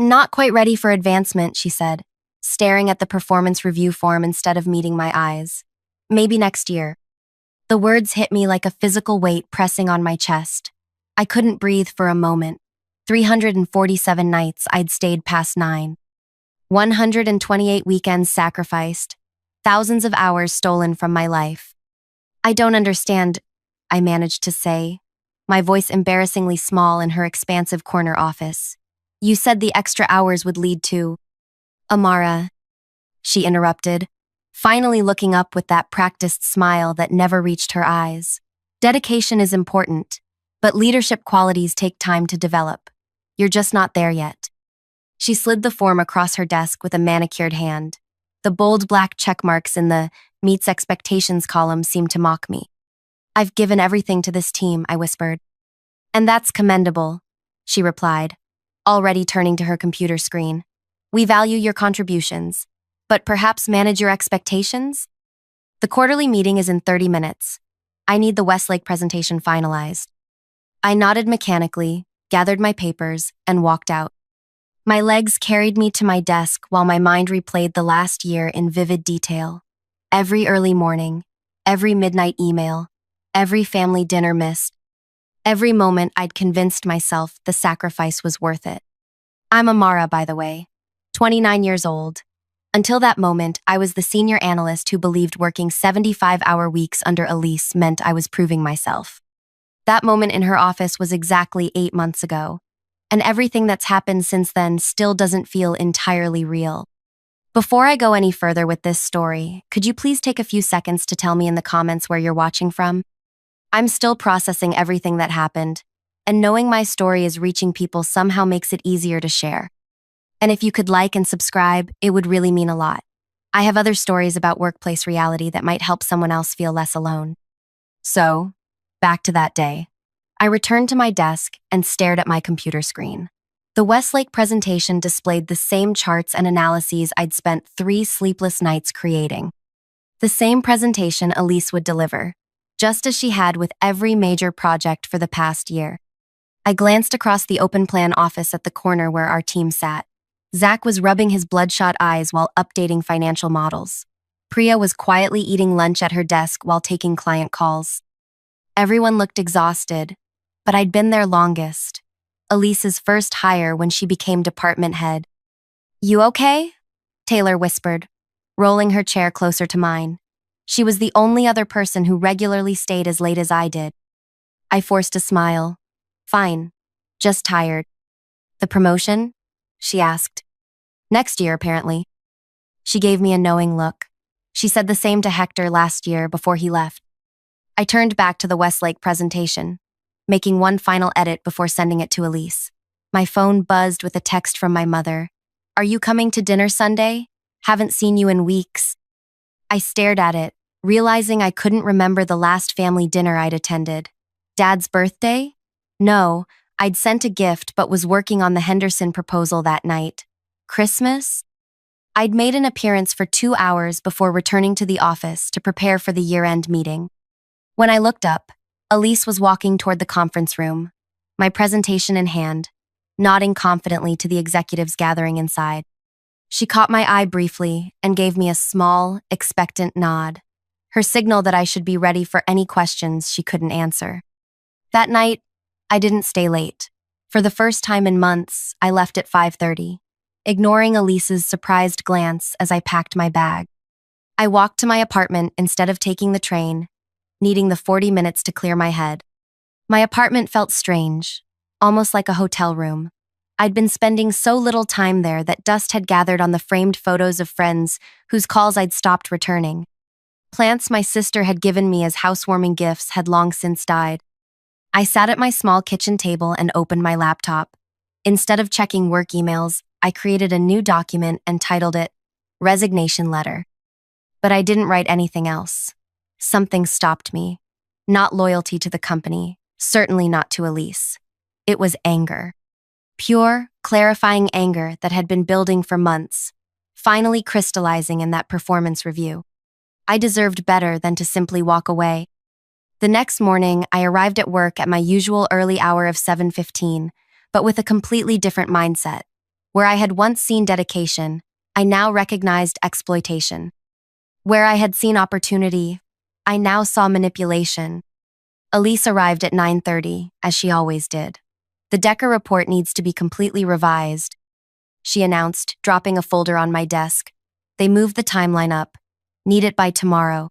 Not quite ready for advancement, she said, staring at the performance review form instead of meeting my eyes. Maybe next year. The words hit me like a physical weight pressing on my chest. I couldn't breathe for a moment. 347 nights I'd stayed past 9. 128 weekends sacrificed. Thousands of hours stolen from my life. I don't understand, I managed to say, my voice embarrassingly small in her expansive corner office. You said the extra hours would lead to… Amara, she interrupted, finally looking up with that practiced smile that never reached her eyes. Dedication is important, but leadership qualities take time to develop. You're just not there yet. She slid the form across her desk with a manicured hand. The bold black check marks in the meets expectations column seemed to mock me. I've given everything to this team, I whispered. And that's commendable, she replied, already turning to her computer screen. We value your contributions, but perhaps manage your expectations? The quarterly meeting is in 30 minutes. I need the Westlake presentation finalized. I nodded mechanically, gathered my papers, and walked out. My legs carried me to my desk while my mind replayed the last year in vivid detail. Every early morning, every midnight email, every family dinner missed. Every moment I'd convinced myself the sacrifice was worth it. I'm Amara, by the way, 29 years old. Until that moment, I was the senior analyst who believed working 75-hour weeks under Elise meant I was proving myself. That moment in her office was exactly 8 months ago, and everything that's happened since then still doesn't feel entirely real. Before I go any further with this story, could you please take a few seconds to tell me in the comments where you're watching from? I'm still processing everything that happened, and knowing my story is reaching people somehow makes it easier to share. And if you could like and subscribe, it would really mean a lot. I have other stories about workplace reality that might help someone else feel less alone. So, back to that day. I returned to my desk and stared at my computer screen. The Westlake presentation displayed the same charts and analyses I'd spent 3 sleepless nights creating. The same presentation Elise would deliver, just as she had with every major project for the past year. I glanced across the open plan office at the corner where our team sat. Zach was rubbing his bloodshot eyes while updating financial models. Priya was quietly eating lunch at her desk while taking client calls. Everyone looked exhausted, but I'd been there longest. Elise's first hire when she became department head. You okay? Taylor whispered, rolling her chair closer to mine. She was the only other person who regularly stayed as late as I did. I forced a smile. Fine. Just tired. The promotion? She asked. Next year, apparently. She gave me a knowing look. She said the same to Hector last year before he left. I turned back to the Westlake presentation, making one final edit before sending it to Elise. My phone buzzed with a text from my mother. Are you coming to dinner Sunday? Haven't seen you in weeks. I stared at it, realizing I couldn't remember the last family dinner I'd attended. Dad's birthday? No, I'd sent a gift but was working on the Henderson proposal that night. Christmas? I'd made an appearance for 2 hours before returning to the office to prepare for the year-end meeting. When I looked up, Elise was walking toward the conference room, my presentation in hand, nodding confidently to the executives gathering inside. She caught my eye briefly and gave me a small, expectant nod, her signal that I should be ready for any questions she couldn't answer. That night, I didn't stay late. For the first time in months, I left at 5:30, ignoring Elise's surprised glance as I packed my bag. I walked to my apartment instead of taking the train, needing the 40 minutes to clear my head. My apartment felt strange, almost like a hotel room. I'd been spending so little time there that dust had gathered on the framed photos of friends whose calls I'd stopped returning. Plants my sister had given me as housewarming gifts had long since died. I sat at my small kitchen table and opened my laptop. Instead of checking work emails, I created a new document and titled it Resignation Letter. But I didn't write anything else. Something stopped me. Not loyalty to the company, certainly not to Elise. It was anger. Pure, clarifying anger that had been building for months, finally crystallizing in that performance review. I deserved better than to simply walk away. The next morning, I arrived at work at my usual early hour of 7:15, but with a completely different mindset. Where I had once seen dedication, I now recognized exploitation. Where I had seen opportunity, I now saw manipulation. Elise arrived at 9:30, as she always did. The Decker report needs to be completely revised, she announced, dropping a folder on my desk. They moved the timeline up. Need it by tomorrow.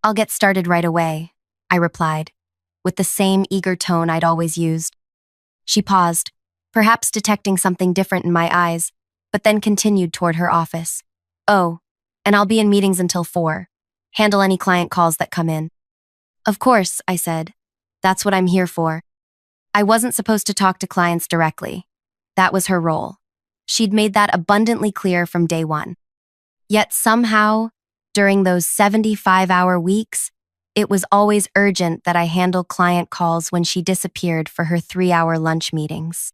I'll get started right away, I replied, with the same eager tone I'd always used. She paused, perhaps detecting something different in my eyes, but then continued toward her office. Oh, and I'll be in meetings until 4. Handle any client calls that come in. Of course, I said. That's what I'm here for. I wasn't supposed to talk to clients directly. That was her role. She'd made that abundantly clear from day one. Yet somehow, during those 75-hour weeks, it was always urgent that I handle client calls when she disappeared for her 3-hour lunch meetings.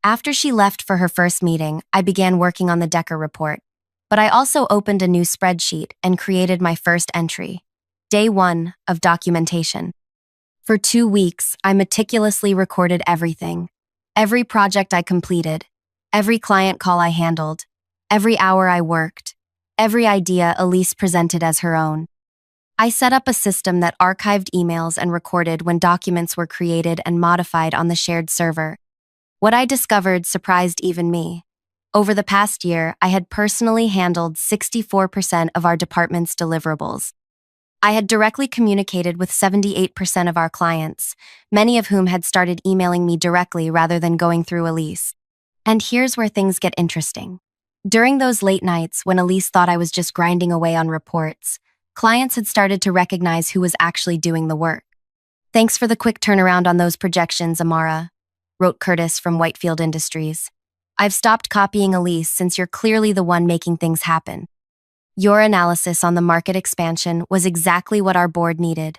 After she left for her first meeting, I began working on the Decker report, but I also opened a new spreadsheet and created my first entry, Day 1 of documentation. For 2 weeks, I meticulously recorded everything. Every project I completed, every client call I handled, every hour I worked, every idea Elise presented as her own. I set up a system that archived emails and recorded when documents were created and modified on the shared server. What I discovered surprised even me. Over the past year, I had personally handled 64% of our department's deliverables. I had directly communicated with 78% of our clients, many of whom had started emailing me directly rather than going through Elise. And here's where things get interesting. During those late nights when Elise thought I was just grinding away on reports, clients had started to recognize who was actually doing the work. Thanks for the quick turnaround on those projections, Amara, wrote Curtis from Whitefield Industries. I've stopped copying Elise since you're clearly the one making things happen. Your analysis on the market expansion was exactly what our board needed.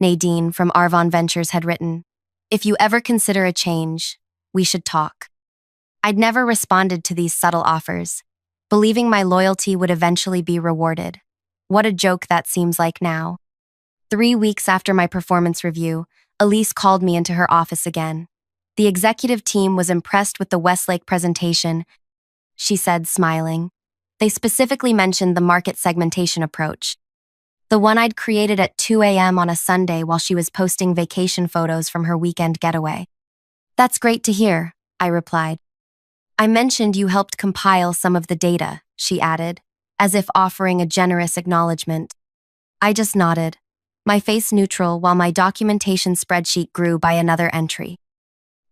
Nadine from Arvon Ventures had written, if you ever consider a change, we should talk. I'd never responded to these subtle offers, believing my loyalty would eventually be rewarded. What a joke that seems like now. 3 weeks after my performance review, Elise called me into her office again. The executive team was impressed with the Westlake presentation, she said, smiling. They specifically mentioned the market segmentation approach, the one I'd created at 2 a.m. on a Sunday while she was posting vacation photos from her weekend getaway. That's great to hear, I replied. I mentioned you helped compile some of the data, she added, as if offering a generous acknowledgement. I just nodded, my face neutral while my documentation spreadsheet grew by another entry.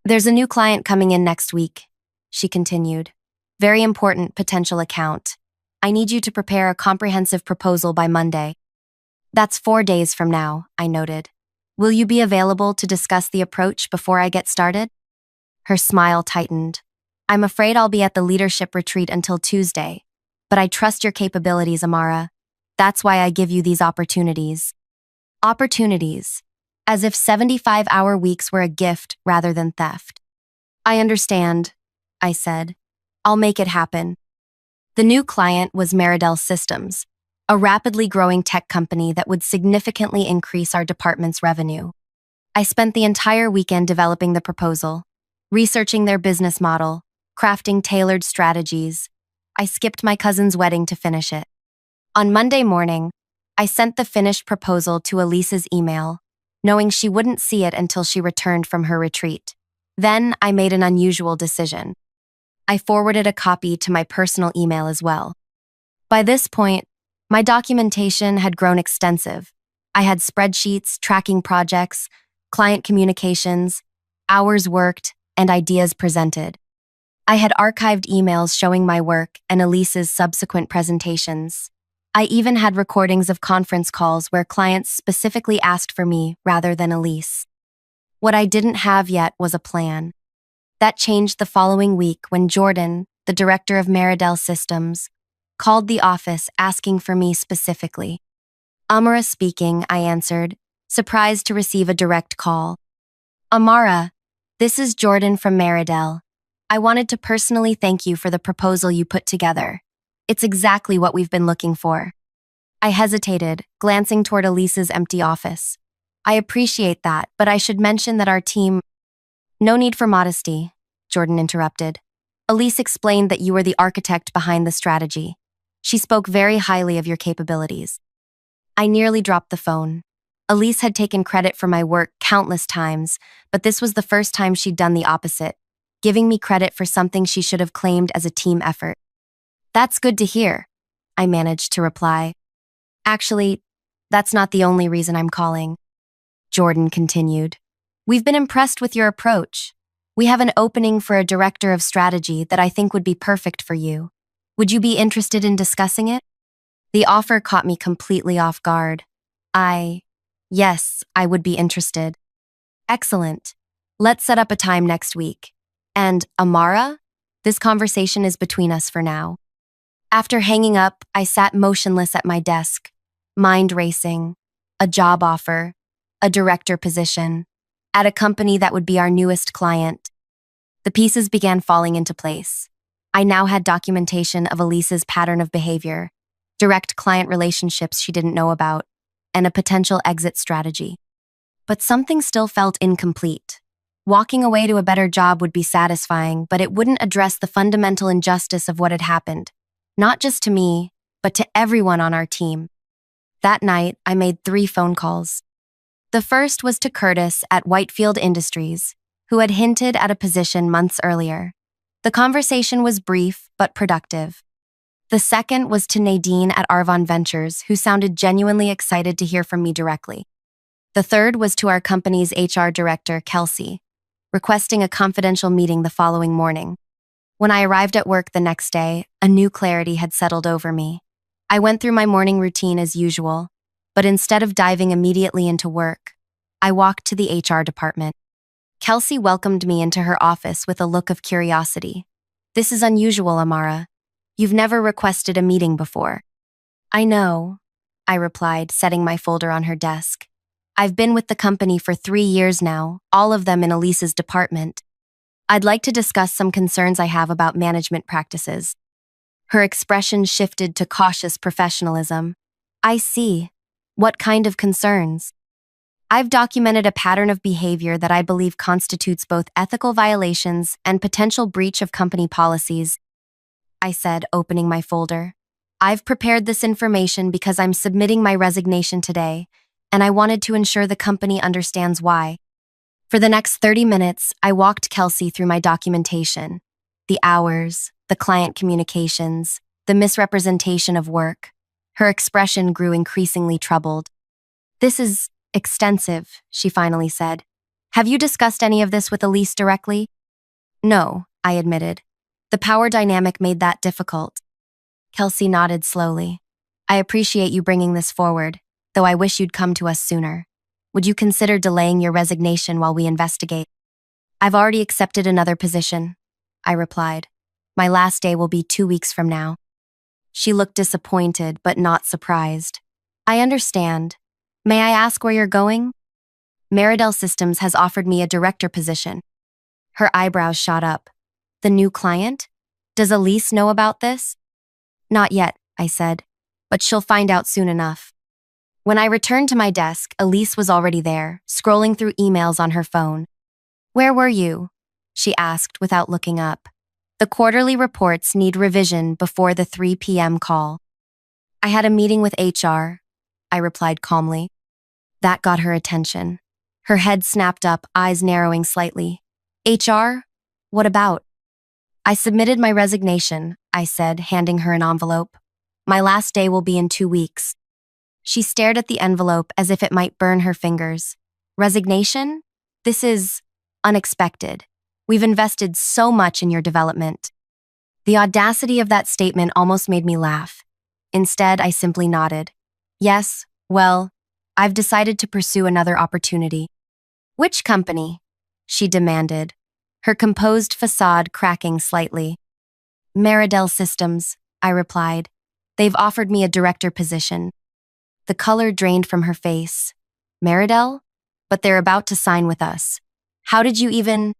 There's a new client coming in next week, she continued. Very important potential account. I need you to prepare a comprehensive proposal by Monday. That's 4 days from now, I noted. Will you be available to discuss the approach before I get started? Her smile tightened. I'm afraid I'll be at the leadership retreat until Tuesday, but I trust your capabilities, Amara. That's why I give you these opportunities. Opportunities. As if 75-hour weeks were a gift rather than theft. I understand, I said. I'll make it happen. The new client was Meridel Systems, a rapidly growing tech company that would significantly increase our department's revenue. I spent the entire weekend developing the proposal, researching their business model, crafting tailored strategies. I skipped my cousin's wedding to finish it. On Monday morning, I sent the finished proposal to Elise's email, knowing she wouldn't see it until she returned from her retreat. Then I made an unusual decision. I forwarded a copy to my personal email as well. By this point, my documentation had grown extensive. I had spreadsheets, tracking projects, client communications, hours worked, and ideas presented. I had archived emails showing my work and Elise's subsequent presentations. I even had recordings of conference calls where clients specifically asked for me rather than Elise. What I didn't have yet was a plan. That changed the following week when Jordan, the director of Meridel Systems, called the office asking for me specifically. Amara speaking, I answered, surprised to receive a direct call. Amara, this is Jordan from Meridel. I wanted to personally thank you for the proposal you put together. It's exactly what we've been looking for. I hesitated, glancing toward Elise's empty office. I appreciate that, but I should mention that our team— No need for modesty, Jordan interrupted. Elise explained that you were the architect behind the strategy. She spoke very highly of your capabilities. I nearly dropped the phone. Elise had taken credit for my work countless times, but this was the first time she'd done the opposite, giving me credit for something she should have claimed as a team effort. That's good to hear, I managed to reply. Actually, that's not the only reason I'm calling, Jordan continued. We've been impressed with your approach. We have an opening for a director of strategy that I think would be perfect for you. Would you be interested in discussing it? The offer caught me completely off guard. Yes, I would be interested. Excellent. Let's set up a time next week. And, Amara, this conversation is between us for now. After hanging up, I sat motionless at my desk, mind racing, a job offer, a director position, at a company that would be our newest client. The pieces began falling into place. I now had documentation of Elise's pattern of behavior, direct client relationships she didn't know about, and a potential exit strategy. But something still felt incomplete. Walking away to a better job would be satisfying, but it wouldn't address the fundamental injustice of what had happened, not just to me, but to everyone on our team. That night, I made 3 phone calls. The first was to Curtis at Whitefield Industries, who had hinted at a position months earlier. The conversation was brief but productive. The second was to Nadine at Arvon Ventures, who sounded genuinely excited to hear from me directly. The third was to our company's HR director, Kelsey, requesting a confidential meeting the following morning. When I arrived at work the next day, a new clarity had settled over me. I went through my morning routine as usual, but instead of diving immediately into work, I walked to the HR department. Kelsey welcomed me into her office with a look of curiosity. This is unusual, Amara. You've never requested a meeting before. I know, I replied, setting my folder on her desk. I've been with the company for 3 years now, all of them in Elise's department. I'd like to discuss some concerns I have about management practices. Her expression shifted to cautious professionalism. I see. What kind of concerns? I've documented a pattern of behavior that I believe constitutes both ethical violations and potential breach of company policies, I said, opening my folder. I've prepared this information because I'm submitting my resignation today, and I wanted to ensure the company understands why. For the next 30 minutes, I walked Kelsey through my documentation, the hours, the client communications, the misrepresentation of work. Her expression grew increasingly troubled. This is extensive, she finally said. Have you discussed any of this with Elise directly? No, I admitted. The power dynamic made that difficult. Kelsey nodded slowly. I appreciate you bringing this forward, though I wish you'd come to us sooner. Would you consider delaying your resignation while we investigate? I've already accepted another position, I replied. My last day will be 2 weeks from now. She looked disappointed, but not surprised. I understand. May I ask where you're going? Meridel Systems has offered me a director position. Her eyebrows shot up. The new client? Does Elise know about this? Not yet, I said, but she'll find out soon enough. When I returned to my desk, Elise was already there, scrolling through emails on her phone. Where were you? She asked without looking up. The quarterly reports need revision before the 3 p.m. call. I had a meeting with HR, I replied calmly. That got her attention. Her head snapped up, eyes narrowing slightly. HR? What about? I submitted my resignation, I said, handing her an envelope. My last day will be in 2 weeks. She stared at the envelope as if it might burn her fingers. Resignation? This is unexpected. We've invested so much in your development. The audacity of that statement almost made me laugh. Instead, I simply nodded. Yes, well, I've decided to pursue another opportunity. Which company? She demanded, her composed facade cracking slightly. Meridel Systems, I replied. They've offered me a director position. The color drained from her face. Meridel? But they're about to sign with us. How did you even…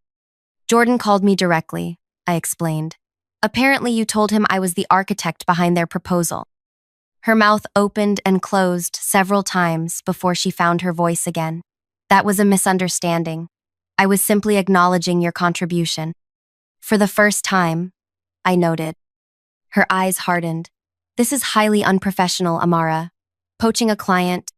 Jordan called me directly, I explained. Apparently you told him I was the architect behind their proposal. Her mouth opened and closed several times before she found her voice again. That was a misunderstanding. I was simply acknowledging your contribution. For the first time, I noted. Her eyes hardened. This is highly unprofessional, Amara. Poaching a client?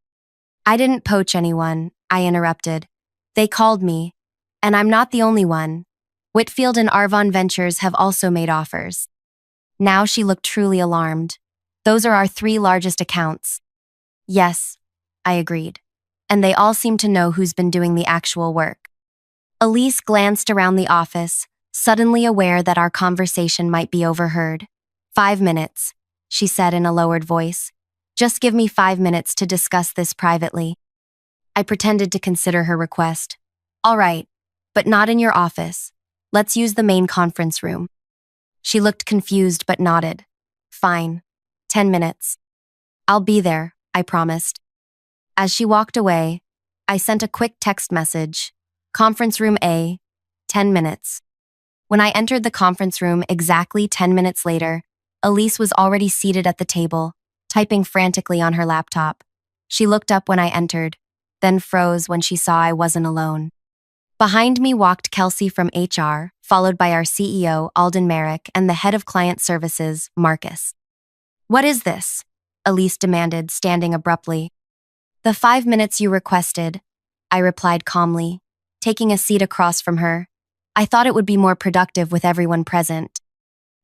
I didn't poach anyone, I interrupted. They called me. And I'm not the only one. Whitfield and Arvon Ventures have also made offers. Now she looked truly alarmed. Those are our 3 largest accounts. Yes, I agreed. And they all seem to know who's been doing the actual work. Elise glanced around the office, suddenly aware that our conversation might be overheard. 5 minutes, she said in a lowered voice. Just give me 5 minutes to discuss this privately. I pretended to consider her request. All right, but not in your office. Let's use the main conference room. She looked confused but nodded. Fine. 10 minutes. I'll be there, I promised. As she walked away, I sent a quick text message. Conference room A, 10 minutes. When I entered the conference room exactly 10 minutes later, Elise was already seated at the table, typing frantically on her laptop. She looked up when I entered, then froze when she saw I wasn't alone. Behind me walked Kelsey from HR, followed by our CEO, Alden Merrick, and the head of client services, Marcus. What is this? Elise demanded, standing abruptly. The 5 minutes you requested, I replied calmly, taking a seat across from her. I thought it would be more productive with everyone present.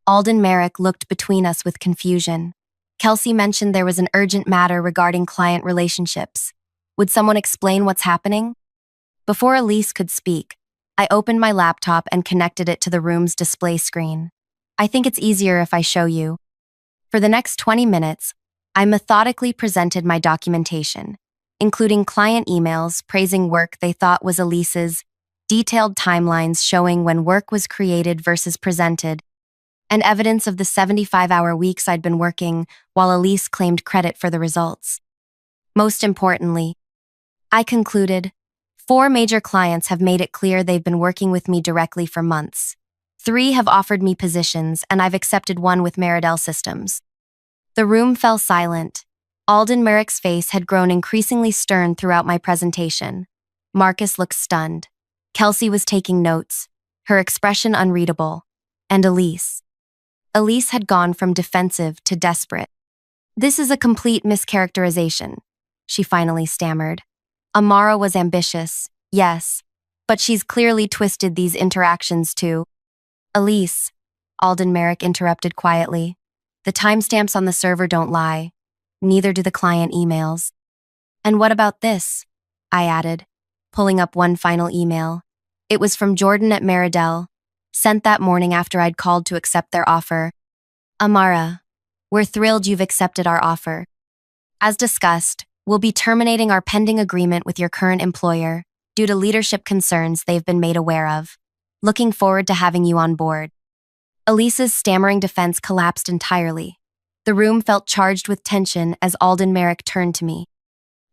Alden Merrick looked between us with confusion. Kelsey mentioned there was an urgent matter regarding client relationships. Would someone explain what's happening? Before Elise could speak, I opened my laptop and connected it to the room's display screen. I think it's easier if I show you. For the next 20 minutes, I methodically presented my documentation, including client emails praising work they thought was Elise's, detailed timelines showing when work was created versus presented, and evidence of the 75-hour weeks I'd been working while Elise claimed credit for the results. Most importantly, I concluded, 4 major clients have made it clear they've been working with me directly for months. 3 have offered me positions, and I've accepted one with Meridel Systems. The room fell silent. Alden Merrick's face had grown increasingly stern throughout my presentation. Marcus looked stunned. Kelsey was taking notes, her expression unreadable. And Elise. Elise had gone from defensive to desperate. This is a complete mischaracterization, she finally stammered. Amara was ambitious, yes, but she's clearly twisted these interactions too. Elise, Alden Merrick interrupted quietly. The timestamps on the server don't lie. Neither do the client emails. And what about this? I added, pulling up one final email. It was from Jordan at Meridel, sent that morning after I'd called to accept their offer. Amara, we're thrilled you've accepted our offer. As discussed, we'll be terminating our pending agreement with your current employer due to leadership concerns they've been made aware of. Looking forward to having you on board. Elise's stammering defense collapsed entirely. The room felt charged with tension as Alden Merrick turned to me.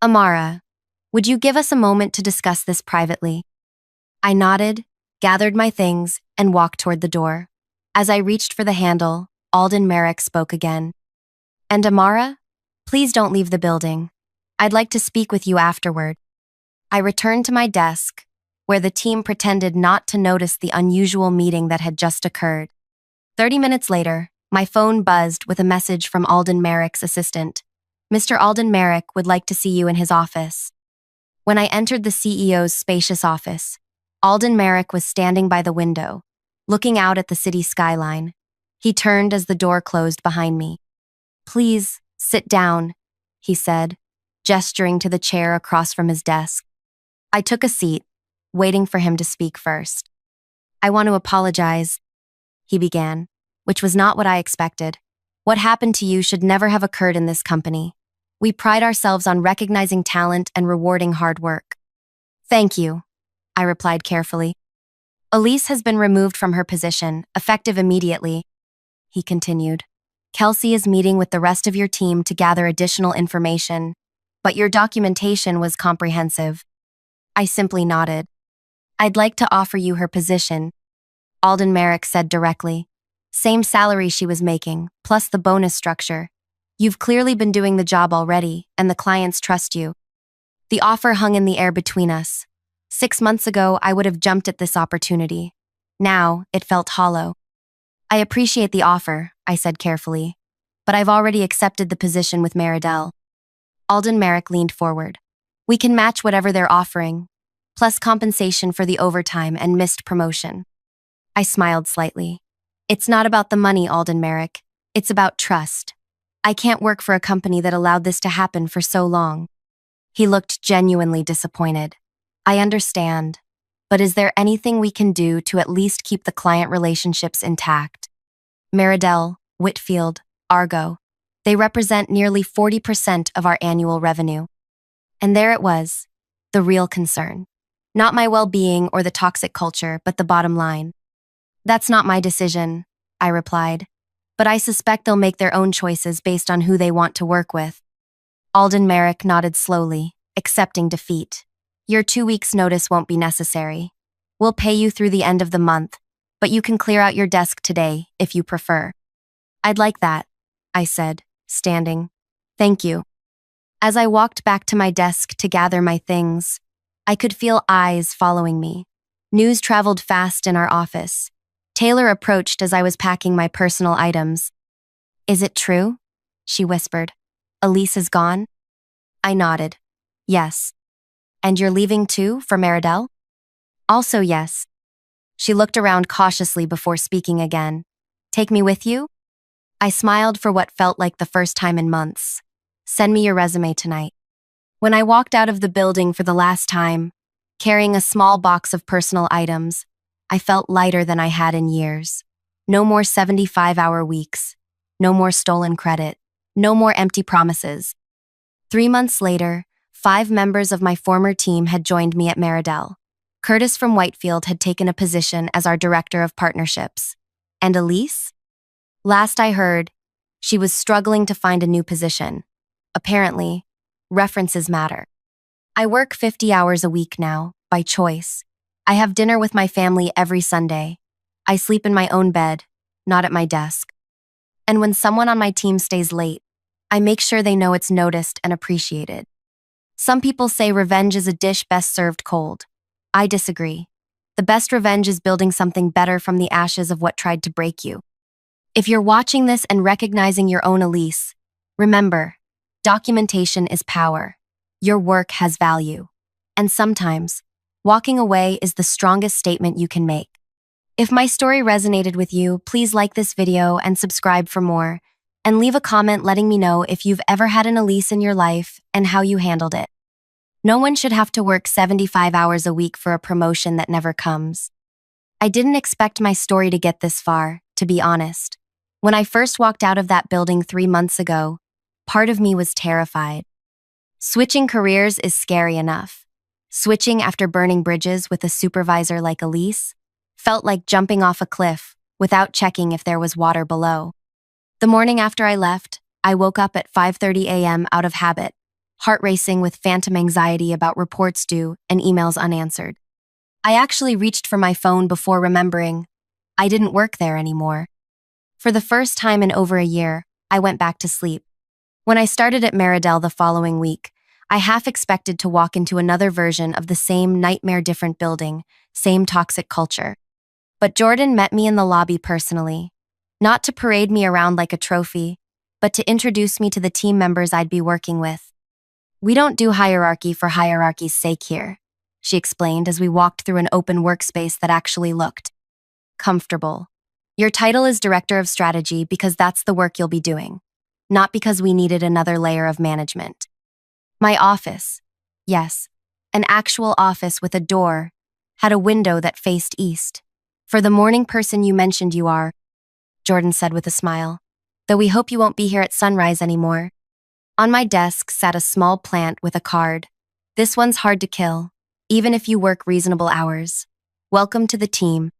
Amara, would you give us a moment to discuss this privately? I nodded, gathered my things, and walked toward the door. As I reached for the handle, Alden Merrick spoke again. And Amara, please don't leave the building. I'd like to speak with you afterward. I returned to my desk, where the team pretended not to notice the unusual meeting that had just occurred. 30 minutes later, my phone buzzed with a message from Alden Merrick's assistant. Mr. Alden Merrick would like to see you in his office. When I entered the CEO's spacious office, Alden Merrick was standing by the window, looking out at the city skyline. He turned as the door closed behind me. Please, sit down, he said, gesturing to the chair across from his desk. I took a seat, waiting for him to speak first. I want to apologize, he began, which was not what I expected. What happened to you should never have occurred in this company. We pride ourselves on recognizing talent and rewarding hard work. Thank you, I replied carefully. Elise has been removed from her position, effective immediately, he continued. Kelsey is meeting with the rest of your team to gather additional information, but your documentation was comprehensive. I simply nodded. I'd like to offer you her position, Alden Merrick said directly. Same salary she was making, plus the bonus structure. You've clearly been doing the job already, and the clients trust you. The offer hung in the air between us. 6 months ago, I would have jumped at this opportunity. Now, it felt hollow. I appreciate the offer, I said carefully, but I've already accepted the position with Meridel. Alden Merrick leaned forward. We can match whatever they're offering, plus compensation for the overtime and missed promotion. I smiled slightly. It's not about the money, Alden Merrick. It's about trust. I can't work for a company that allowed this to happen for so long. He looked genuinely disappointed. I understand, but is there anything we can do to at least keep the client relationships intact? Meridel, Whitfield, Argo, they represent nearly 40% of our annual revenue. And there it was, the real concern. Not my well-being or the toxic culture, but the bottom line. That's not my decision, I replied, but I suspect they'll make their own choices based on who they want to work with. Alden Merrick nodded slowly, accepting defeat. Your 2 weeks' notice won't be necessary. We'll pay you through the end of the month, but you can clear out your desk today if you prefer. I'd like that, I said, standing. Thank you. As I walked back to my desk to gather my things, I could feel eyes following me. News traveled fast in our office. Taylor approached as I was packing my personal items. Is it true? She whispered. Elise is gone? I nodded. Yes. And you're leaving too, for Meridel? Also yes. She looked around cautiously before speaking again. Take me with you? I smiled for what felt like the first time in months. Send me your resume tonight. When I walked out of the building for the last time, carrying a small box of personal items, I felt lighter than I had in years. No more 75-hour weeks. No more stolen credit. No more empty promises. 3 months later, 5 members of my former team had joined me at Meridel. Curtis from Whitefield had taken a position as our director of partnerships. And Elise? Last I heard, she was struggling to find a new position. Apparently, references matter. I work 50 hours a week now, by choice. I have dinner with my family every Sunday. I sleep in my own bed, not at my desk. And when someone on my team stays late, I make sure they know it's noticed and appreciated. Some people say revenge is a dish best served cold. I disagree. The best revenge is building something better from the ashes of what tried to break you. If you're watching this and recognizing your own Elise, remember, documentation is power. Your work has value. And sometimes, walking away is the strongest statement you can make. If my story resonated with you, please like this video and subscribe for more, and leave a comment letting me know if you've ever had an Elise in your life and how you handled it. No one should have to work 75 hours a week for a promotion that never comes. I didn't expect my story to get this far, to be honest. When I first walked out of that building 3 months ago, part of me was terrified. Switching careers is scary enough. Switching after burning bridges with a supervisor like Elise felt like jumping off a cliff without checking if there was water below. The morning after I left, I woke up at 5:30 a.m. out of habit, heart racing with phantom anxiety about reports due and emails unanswered. I actually reached for my phone before remembering I didn't work there anymore. For the first time in over a year, I went back to sleep. When I started at Meridel the following week, I half expected to walk into another version of the same nightmare-different building, same toxic culture. But Jordan met me in the lobby personally, not to parade me around like a trophy, but to introduce me to the team members I'd be working with. We don't do hierarchy for hierarchy's sake here, she explained as we walked through an open workspace that actually looked comfortable. Your title is Director of Strategy because that's the work you'll be doing, not because we needed another layer of management. My office, yes, an actual office with a door, had a window that faced east. For the morning person you mentioned you are, Jordan said with a smile, though we hope you won't be here at sunrise anymore. On my desk sat a small plant with a card. This one's hard to kill, even if you work reasonable hours. Welcome to the team.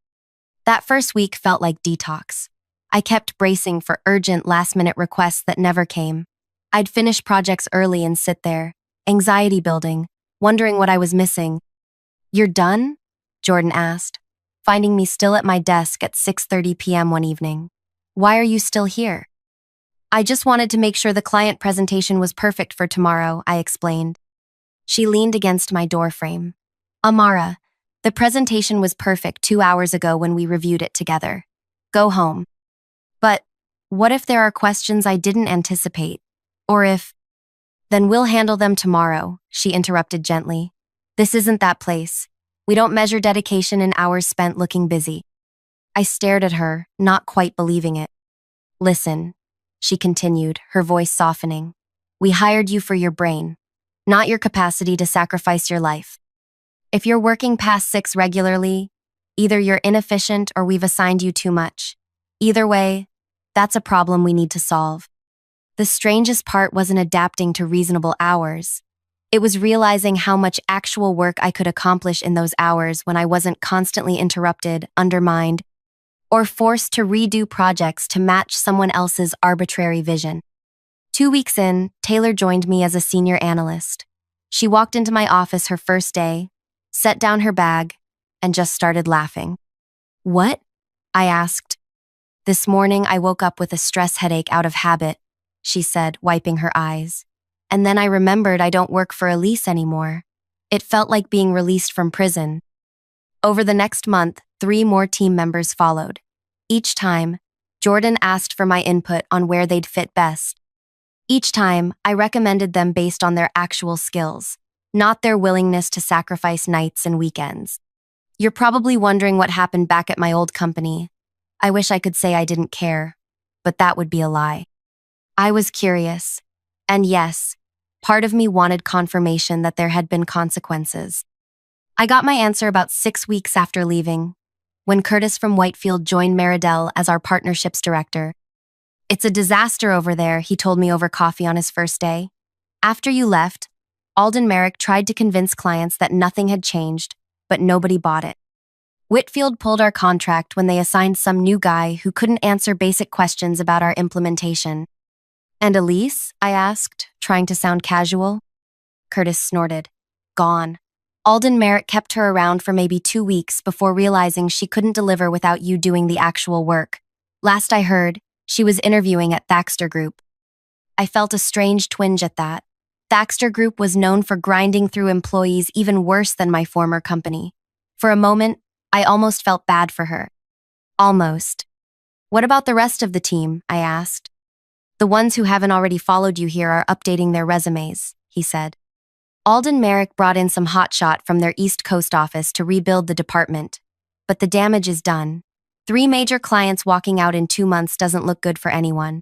That first week felt like detox. I kept bracing for urgent last-minute requests that never came. I'd finish projects early and sit there, anxiety building, wondering what I was missing. You're done? Jordan asked, finding me still at my desk at 6:30 p.m. one evening. Why are you still here? I just wanted to make sure the client presentation was perfect for tomorrow, I explained. She leaned against my doorframe. Amara, the presentation was perfect 2 hours ago when we reviewed it together. Go home. What if there are questions I didn't anticipate? Or if, then we'll handle them tomorrow, she interrupted gently. This isn't that place. We don't measure dedication in hours spent looking busy. I stared at her, not quite believing it. Listen, she continued, her voice softening. We hired you for your brain, not your capacity to sacrifice your life. If you're working past 6 regularly, either you're inefficient or we've assigned you too much. Either way, that's a problem we need to solve. The strangest part wasn't adapting to reasonable hours. It was realizing how much actual work I could accomplish in those hours when I wasn't constantly interrupted, undermined, or forced to redo projects to match someone else's arbitrary vision. 2 weeks in, Taylor joined me as a senior analyst. She walked into my office her first day, set down her bag, and just started laughing. What? I asked. This morning I woke up with a stress headache out of habit, she said, wiping her eyes. And then I remembered I don't work for Elise anymore. It felt like being released from prison. Over the next month, 3 more team members followed. Each time, Jordan asked for my input on where they'd fit best. Each time, I recommended them based on their actual skills, not their willingness to sacrifice nights and weekends. You're probably wondering what happened back at my old company. I wish I could say I didn't care, but that would be a lie. I was curious, and yes, part of me wanted confirmation that there had been consequences. I got my answer about 6 weeks after leaving, when Curtis from Whitefield joined Meridell as our partnerships director. It's a disaster over there, he told me over coffee on his first day. After you left, Alden Merrick tried to convince clients that nothing had changed, but nobody bought it. Whitfield pulled our contract when they assigned some new guy who couldn't answer basic questions about our implementation. And Elise? I asked, trying to sound casual. Curtis snorted. Gone. Alden Merrick kept her around for maybe 2 weeks before realizing she couldn't deliver without you doing the actual work. Last I heard, she was interviewing at Thaxter Group. I felt a strange twinge at that. Thaxter Group was known for grinding through employees even worse than my former company. For a moment, I almost felt bad for her. Almost. What about the rest of the team? I asked. The ones who haven't already followed you here are updating their resumes, he said. Alden Merrick brought in some hotshot from their East Coast office to rebuild the department. But the damage is done. 3 major clients walking out in 2 months doesn't look good for anyone.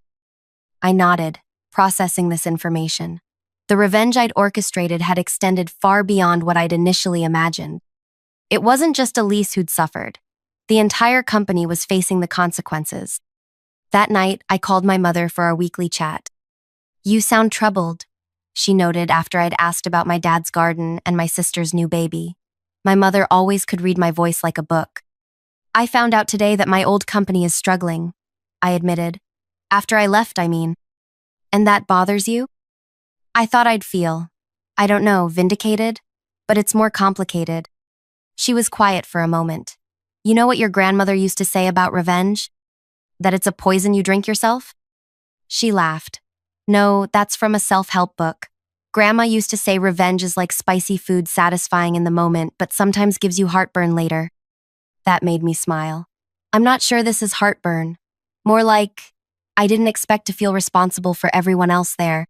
I nodded, processing this information. The revenge I'd orchestrated had extended far beyond what I'd initially imagined. It wasn't just Elise who'd suffered. The entire company was facing the consequences. That night, I called my mother for our weekly chat. You sound troubled, she noted after I'd asked about my dad's garden and my sister's new baby. My mother always could read my voice like a book. I found out today that my old company is struggling, I admitted. After I left, I mean. And that bothers you? I thought I'd feel, I don't know, vindicated, but it's more complicated. She was quiet for a moment. You know what your grandmother used to say about revenge? That it's a poison you drink yourself? She laughed. No, that's from a self-help book. Grandma used to say revenge is like spicy food satisfying in the moment, but sometimes gives you heartburn later. That made me smile. I'm not sure this is heartburn. More like, I didn't expect to feel responsible for everyone else there.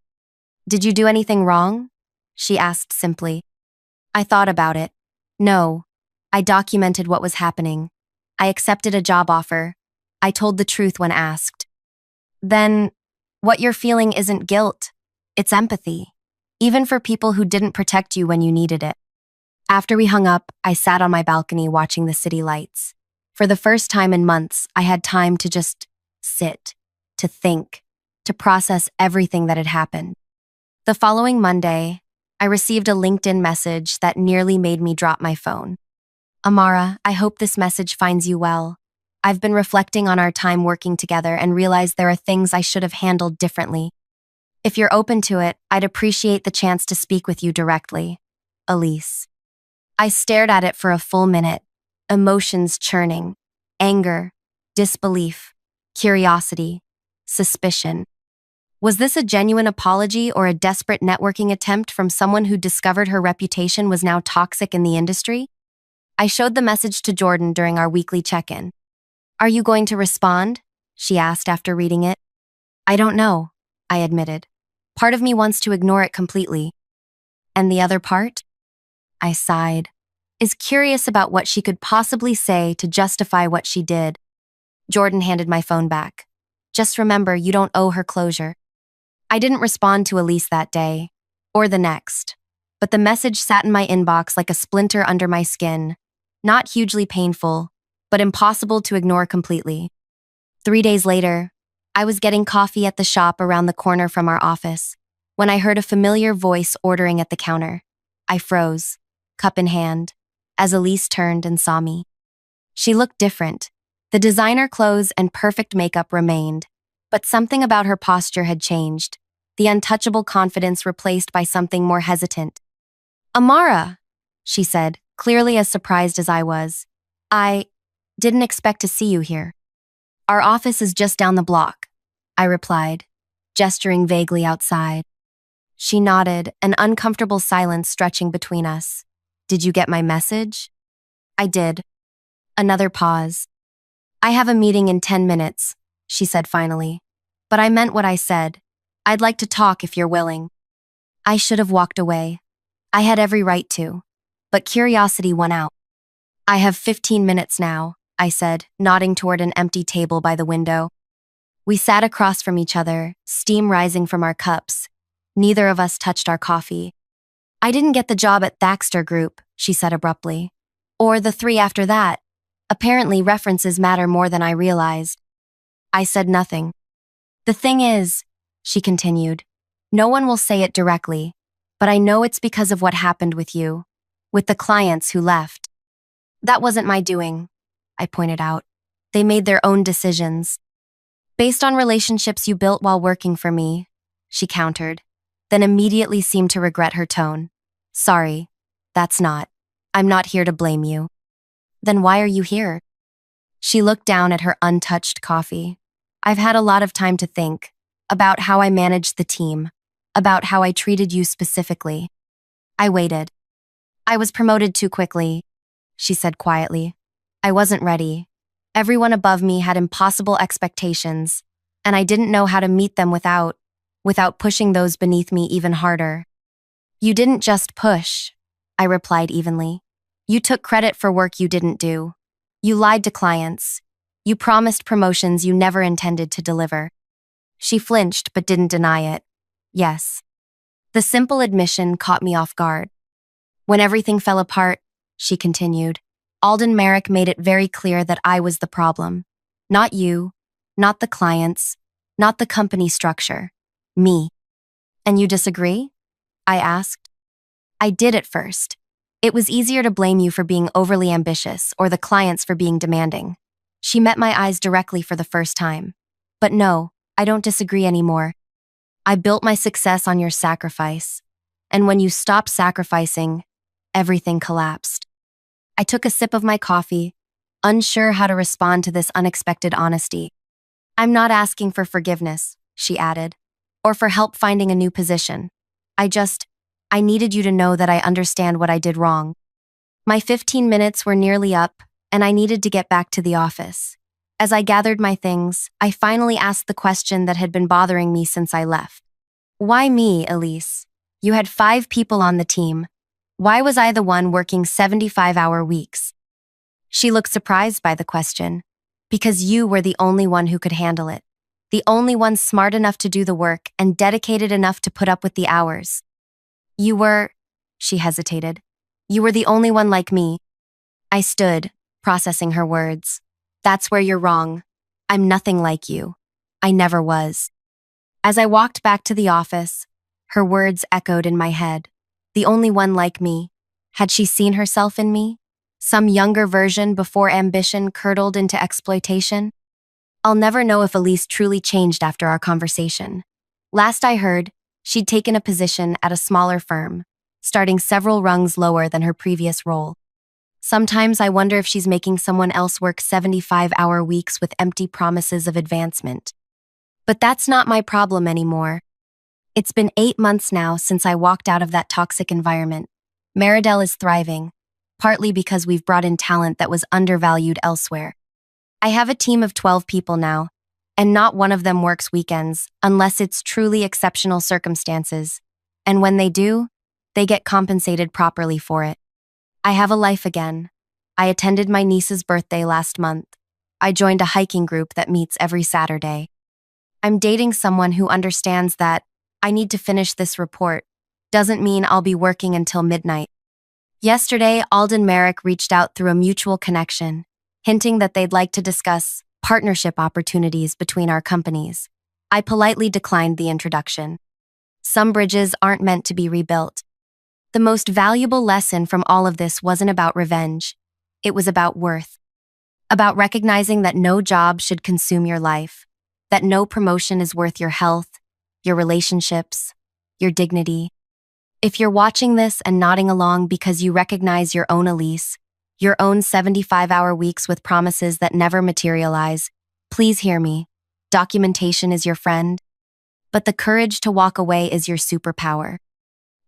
Did you do anything wrong? She asked simply. I thought about it. No. I documented what was happening. I accepted a job offer. I told the truth when asked. Then, what you're feeling isn't guilt. It's empathy. Even for people who didn't protect you when you needed it. After we hung up, I sat on my balcony watching the city lights. For the first time in months, I had time to just sit, to think, to process everything that had happened. The following Monday, I received a LinkedIn message that nearly made me drop my phone. Amara, I hope this message finds you well. I've been reflecting on our time working together and realized there are things I should have handled differently. If you're open to it, I'd appreciate the chance to speak with you directly. Elise. I stared at it for a full minute, emotions churning, anger, disbelief, curiosity, suspicion. Was this a genuine apology or a desperate networking attempt from someone who discovered her reputation was now toxic in the industry? I showed the message to Jordan during our weekly check-in. Are you going to respond? She asked after reading it. I don't know, I admitted. Part of me wants to ignore it completely. And the other part? I sighed, is curious about what she could possibly say to justify what she did. Jordan handed my phone back. Just remember, you don't owe her closure. I didn't respond to Elise that day, or the next, but the message sat in my inbox like a splinter under my skin. Not hugely painful, but impossible to ignore completely. 3 days later, I was getting coffee at the shop around the corner from our office when I heard a familiar voice ordering at the counter. I froze, cup in hand, as Elise turned and saw me. She looked different. The designer clothes and perfect makeup remained, but something about her posture had changed, the untouchable confidence replaced by something more hesitant. Amara, she said, clearly as surprised as I was. I didn't expect to see you here. Our office is just down the block, I replied, gesturing vaguely outside. She nodded, an uncomfortable silence stretching between us. Did you get my message? I did. Another pause. I have a meeting in 10 minutes, she said finally. But I meant what I said. I'd like to talk if you're willing. I should have walked away. I had every right to. But curiosity won out. I have 15 minutes now, I said, nodding toward an empty table by the window. We sat across from each other, steam rising from our cups. Neither of us touched our coffee. I didn't get the job at Thaxter Group, she said abruptly. Or the 3 after that. Apparently, references matter more than I realized. I said nothing. The thing is, she continued, no one will say it directly, but I know it's because of what happened with you, with the clients who left. That wasn't my doing, I pointed out. They made their own decisions. Based on relationships you built while working for me, she countered, then immediately seemed to regret her tone. Sorry, that's not. I'm not here to blame you. Then why are you here? She looked down at her untouched coffee. I've had a lot of time to think about how I managed the team, about how I treated you specifically. I waited. I was promoted too quickly, she said quietly. I wasn't ready. Everyone above me had impossible expectations, and I didn't know how to meet them without pushing those beneath me even harder. You didn't just push, I replied evenly. You took credit for work you didn't do. You lied to clients. You promised promotions you never intended to deliver. She flinched but didn't deny it. Yes. The simple admission caught me off guard. When everything fell apart, she continued, Alden Merrick made it very clear that I was the problem. Not you, not the clients, not the company structure. Me. And you disagree? I asked. I did at first. It was easier to blame you for being overly ambitious or the clients for being demanding. She met my eyes directly for the first time. But no, I don't disagree anymore. I built my success on your sacrifice. And when you stopped sacrificing, everything collapsed. I took a sip of my coffee, unsure how to respond to this unexpected honesty. I'm not asking for forgiveness, she added, or for help finding a new position. I needed you to know that I understand what I did wrong. My 15 minutes were nearly up, and I needed to get back to the office. As I gathered my things, I finally asked the question that had been bothering me since I left. Why me, Elise? You had 5 people on the team. Why was I the one working 75-hour weeks? She looked surprised by the question. Because you were the only one who could handle it. The only one smart enough to do the work and dedicated enough to put up with the hours. You were, she hesitated. You were the only one like me. I stood, processing her words. That's where you're wrong. I'm nothing like you. I never was. As I walked back to the office, her words echoed in my head. The only one like me. Had she seen herself in me? Some younger version before ambition curdled into exploitation? I'll never know if Elise truly changed after our conversation. Last I heard, she'd taken a position at a smaller firm, starting several rungs lower than her previous role. Sometimes I wonder if she's making someone else work 75-hour weeks with empty promises of advancement. But that's not my problem anymore. It's been 8 months now since I walked out of that toxic environment. Meridel is thriving, partly because we've brought in talent that was undervalued elsewhere. I have a team of 12 people now, And not one of them works weekends unless it's truly exceptional circumstances. And when they do, they get compensated properly for it. I have a life again. I attended my niece's birthday last month. I joined a hiking group that meets every Saturday. I'm dating someone who understands that I need to finish this report doesn't mean I'll be working until midnight. Yesterday, Alden Merrick reached out through a mutual connection, hinting that they'd like to discuss partnership opportunities between our companies. I politely declined the introduction. Some bridges aren't meant to be rebuilt. The most valuable lesson from all of this wasn't about revenge. It was about worth. About recognizing that no job should consume your life, that no promotion is worth your health, your relationships, your dignity. If you're watching this and nodding along because you recognize your own Elise, your own 75-hour weeks with promises that never materialize, please hear me. Documentation is your friend, but the courage to walk away is your superpower.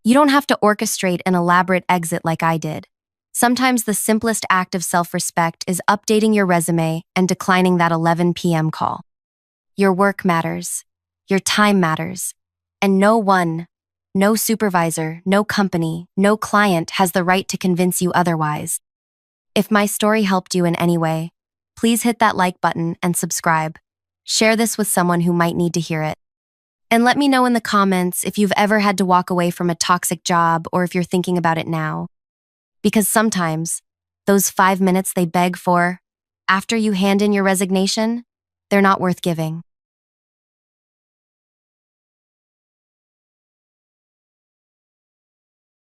You don't have to orchestrate an elaborate exit like I did. Sometimes the simplest act of self-respect is updating your resume and declining that 11 p.m. call. Your work matters. Your time matters. And no supervisor, no company, no client has the right to convince you otherwise. If my story helped you in any way, please hit that like button and subscribe. Share this with someone who might need to hear it. And let me know in the comments if you've ever had to walk away from a toxic job or if you're thinking about it now. Because sometimes, those 5 minutes they beg for, after you hand in your resignation, they're not worth giving.